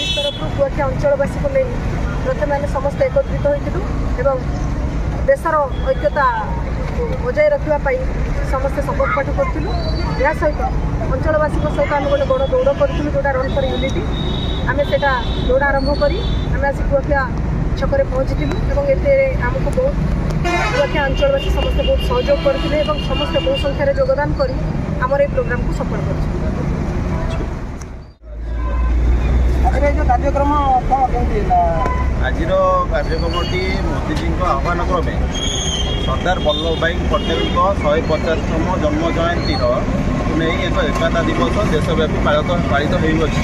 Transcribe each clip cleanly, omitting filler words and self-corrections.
Police तरफ कुआखिया अंचलवासी को नहीं प्रथम आम समस्त एकत्रित होइतिलु देशर ऐक्यता बजाय रखापी समस्ते शपथ पाठ करूँ। या सहित अंचलवासी सहित आम गोटे गण दौड़ करूँ जोटा रन फॉर यूनिटी आम से दौड़ आरंभ करी आम आसी कुआखिया छक पहुँची ये आमको बहुत कुआखिया अंचलवासी समस्ते बहुत सहयोग करते समस्ते बहु संख्यार योगदान कर आमर ये प्रोग्राम को सफल कर कार्यक्रम आज कार्यक्रमटी मोदीजी आह्वान क्रमे सरदार वल्लभ भाई पटेल 150तम जन्म जयंती नहीं एक एकता दिवस देशव्यापी पालित होती।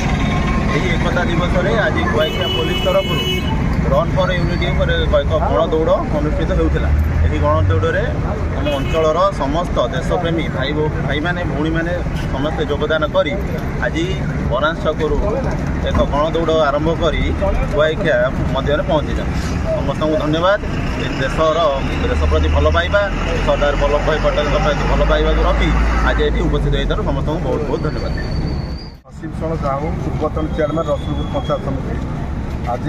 एकता दिवस में आज कुआखिया पुलिस तरफ रन फॉर यूनिटी एक गण दौड़ अनुष्ठित होता। यही गण दौड़ आम अंचल समस्त देशप्रेमी भाई मैंने भौणी मैंने समस्ते योगदान कर आज बनास छकरू एक गण दौड़ आरंभ कर कुआखिया मध्य पहुँची समस्त धन्यवाद। देश प्रति भल पाइबा सरदार वल्लभ भाई पटेल प्रति भल पाइबा रखी आज ये उपस्थित होता समस्त बहुत बहुत धन्यवाद। शिवशरण साहू पूर्वतन चेयरमैन रसूलपुर पंचायत समिति आज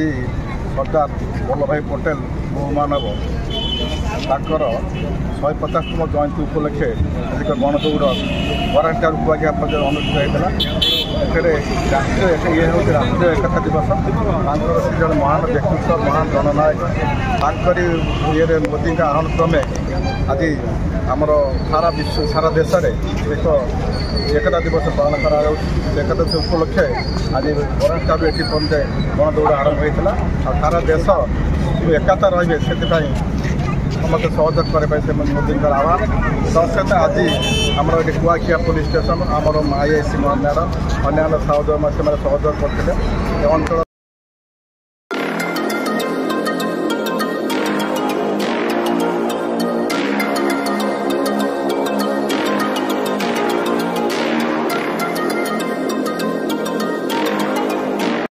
सरदार वल्लभ भाई पटेल बहुमानव ताकर 150तम जयंती उपलक्षे एक गण दौड़ वरांटा कुआखिया अनुष्ठित होता। राष्ट्रीय ये हूँ राष्ट्रीय एकता दिवस से जन महान व्यक्तित्व महान जननायक तांकरी ये मोदी का आह्वान क्रमे आज आमर सारा विश्व सारा देश में एक एकता दिवस पालन करा एकता दिवस उपलक्षे आज वरांटा ये गण दौड़ आरंभ होता। सारा देश एकता रही से समस्त सहयोग करने मोदी आह्वान सहित आज आमर ये कुआखिया पुलिस स्टेशन आमर आईआईसी मैडम अन्य सहयोग से सहयोग करते अंचल